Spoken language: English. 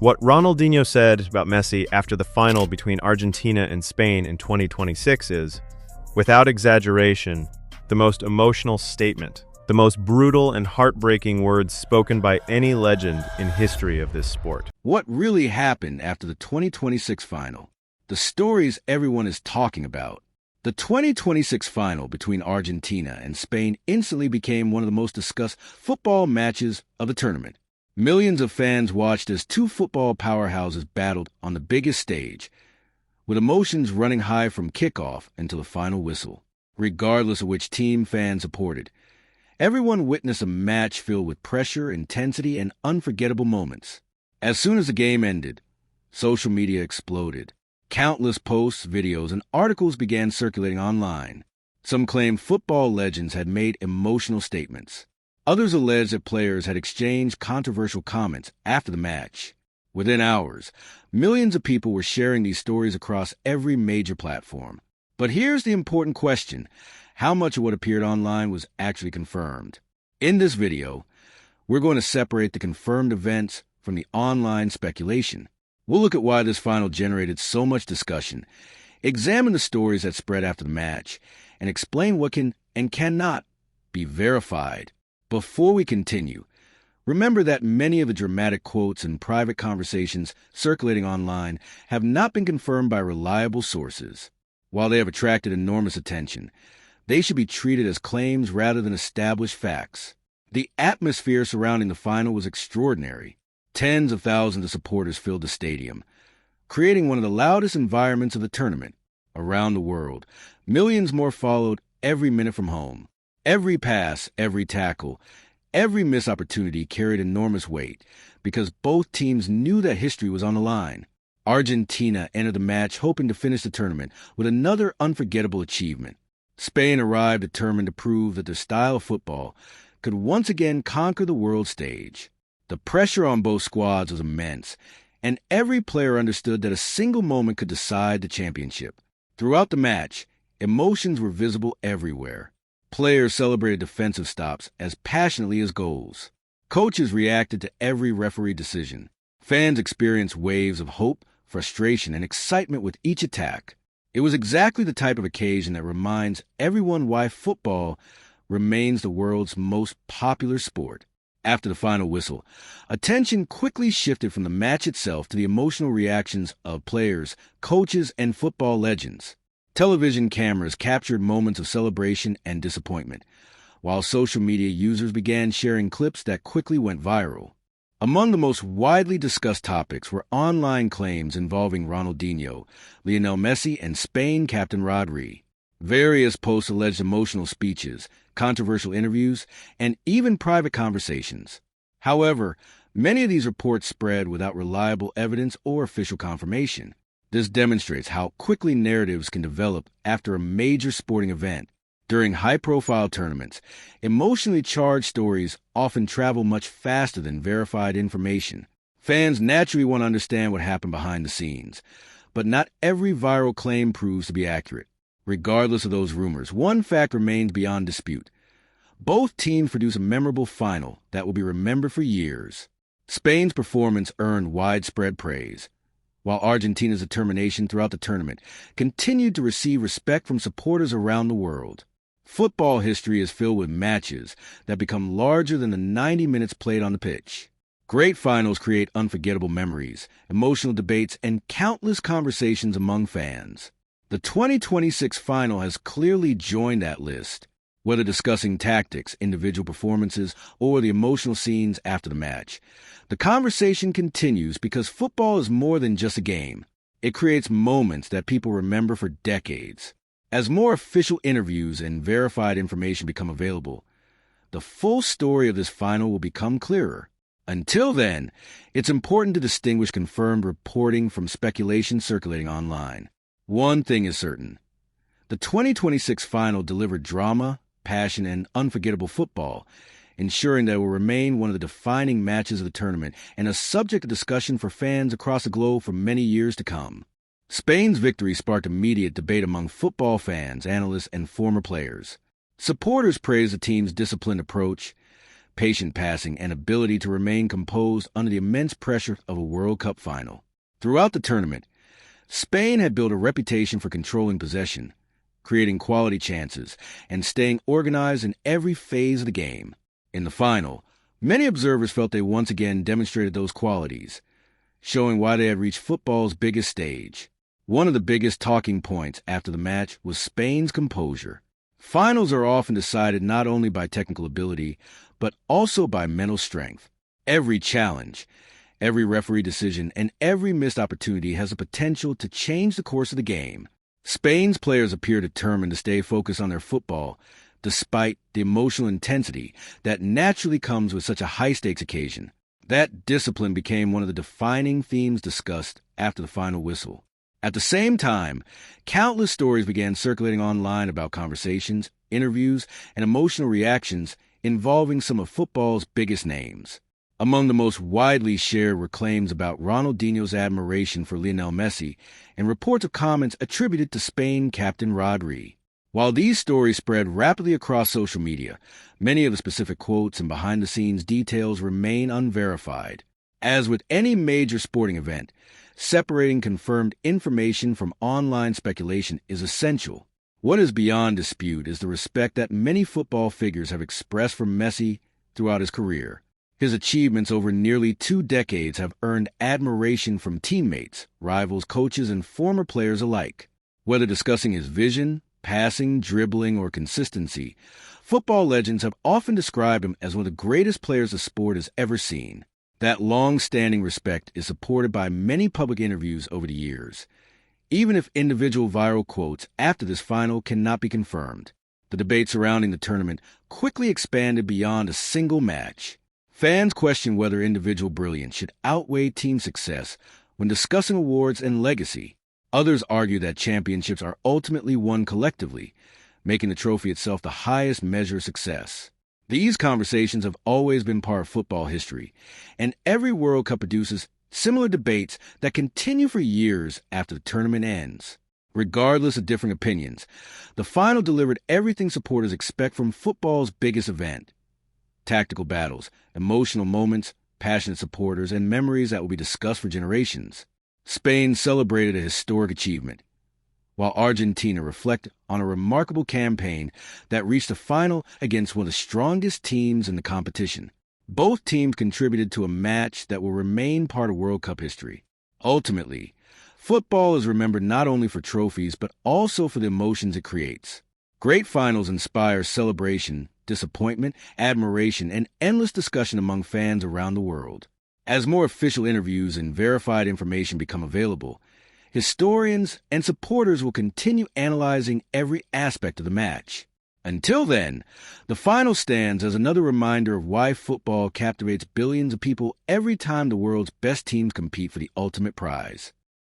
What Ronaldinho said about Messi after the final between Argentina and Spain in 2026 is, without exaggeration, the most emotional statement, the most brutal and heartbreaking words spoken by any legend in history of this sport. What really happened after the 2026 final? The stories everyone is talking about. The 2026 final between Argentina and Spain instantly became one of the most discussed football matches of the tournament. Millions of fans watched as two football powerhouses battled on the biggest stage, with emotions running high from kickoff until the final whistle. Regardless of which team fans supported, everyone witnessed a match filled with pressure, intensity, and unforgettable moments. As soon as the game ended, social media exploded. Countless posts, videos, and articles began circulating online. Some claimed football legends had made emotional statements. Others alleged that players had exchanged controversial comments after the match. Within hours, millions of people were sharing these stories across every major platform. But here's the important question: how much of what appeared online was actually confirmed? In this video, we're going to separate the confirmed events from the online speculation. We'll look at why this final generated so much discussion, examine the stories that spread after the match, and explain what can and cannot be verified. Before we continue, remember that many of the dramatic quotes and private conversations circulating online have not been confirmed by reliable sources. While they have attracted enormous attention, they should be treated as claims rather than established facts. The atmosphere surrounding the final was extraordinary. Tens of thousands of supporters filled the stadium, creating one of the loudest environments of the tournament. Around the world, millions more followed every minute from home. Every pass, every tackle, every missed opportunity carried enormous weight because both teams knew that history was on the line. Argentina entered the match hoping to finish the tournament with another unforgettable achievement. Spain arrived determined to prove that their style of football could once again conquer the world stage. The pressure on both squads was immense, and every player understood that a single moment could decide the championship. Throughout the match, emotions were visible everywhere. Players celebrated defensive stops as passionately as goals. Coaches reacted to every referee decision. Fans experienced waves of hope, frustration, and excitement with each attack. It was exactly the type of occasion that reminds everyone why football remains the world's most popular sport. After the final whistle, attention quickly shifted from the match itself to the emotional reactions of players, coaches, and football legends. Television cameras captured moments of celebration and disappointment, while social media users began sharing clips that quickly went viral. Among the most widely discussed topics were online claims involving Ronaldinho, Lionel Messi, and Spain captain Rodri. Various posts alleged emotional speeches, controversial interviews, and even private conversations. However, many of these reports spread without reliable evidence or official confirmation. This demonstrates how quickly narratives can develop after a major sporting event. During high-profile tournaments, emotionally charged stories often travel much faster than verified information. Fans naturally want to understand what happened behind the scenes, but not every viral claim proves to be accurate. Regardless of those rumors, one fact remains beyond dispute. Both teams produced a memorable final that will be remembered for years. Spain's performance earned widespread praise, while Argentina's determination throughout the tournament continued to receive respect from supporters around the world. Football history is filled with matches that become larger than the 90 minutes played on the pitch. Great finals create unforgettable memories, emotional debates, and countless conversations among fans. The 2026 final has clearly joined that list, whether discussing tactics, individual performances, or the emotional scenes after the match. The conversation continues because football is more than just a game. It creates moments that people remember for decades. As more official interviews and verified information become available, the full story of this final will become clearer. Until then, it's important to distinguish confirmed reporting from speculation circulating online. One thing is certain: the 2026 final delivered drama, passion, and unforgettable football, ensuring that it will remain one of the defining matches of the tournament and a subject of discussion for fans across the globe for many years to come. Spain's victory sparked immediate debate among football fans, analysts, and former players. Supporters praised the team's disciplined approach, patient passing, and ability to remain composed under the immense pressure of a World Cup final. Throughout the tournament, Spain had built a reputation for controlling possession, creating quality chances, and staying organized in every phase of the game. In the final, many observers felt they once again demonstrated those qualities, showing why they had reached football's biggest stage. One of the biggest talking points after the match was Spain's composure. Finals are often decided not only by technical ability, but also by mental strength. Every challenge, every referee decision, and every missed opportunity has the potential to change the course of the game. Spain's players appear determined to stay focused on their football, despite the emotional intensity that naturally comes with such a high-stakes occasion. That discipline became one of the defining themes discussed after the final whistle. At the same time, countless stories began circulating online about conversations, interviews, and emotional reactions involving some of football's biggest names. Among the most widely shared were claims about Ronaldinho's admiration for Lionel Messi and reports of comments attributed to Spain captain Rodri. While these stories spread rapidly across social media, many of the specific quotes and behind-the-scenes details remain unverified. As with any major sporting event, separating confirmed information from online speculation is essential. What is beyond dispute is the respect that many football figures have expressed for Messi throughout his career. His achievements over nearly 2 decades have earned admiration from teammates, rivals, coaches, and former players alike. Whether discussing his vision, passing, dribbling, or consistency, football legends have often described him as one of the greatest players the sport has ever seen. That long-standing respect is supported by many public interviews over the years, even if individual viral quotes after this final cannot be confirmed. The debate surrounding the tournament quickly expanded beyond a single match. Fans question whether individual brilliance should outweigh team success when discussing awards and legacy. Others argue that championships are ultimately won collectively, making the trophy itself the highest measure of success. These conversations have always been part of football history, and every World Cup produces similar debates that continue for years after the tournament ends. Regardless of differing opinions, the final delivered everything supporters expect from football's biggest event: tactical battles, emotional moments, passionate supporters, and memories that will be discussed for generations. Spain celebrated a historic achievement, while Argentina reflected on a remarkable campaign that reached the final against one of the strongest teams in the competition. Both teams contributed to a match that will remain part of World Cup history. Ultimately, football is remembered not only for trophies, but also for the emotions it creates. Great finals inspire celebration, disappointment, admiration, and endless discussion among fans around the world. As more official interviews and verified information become available, historians and supporters will continue analyzing every aspect of the match. Until then, the final stands as another reminder of why football captivates billions of people every time the world's best teams compete for the ultimate prize.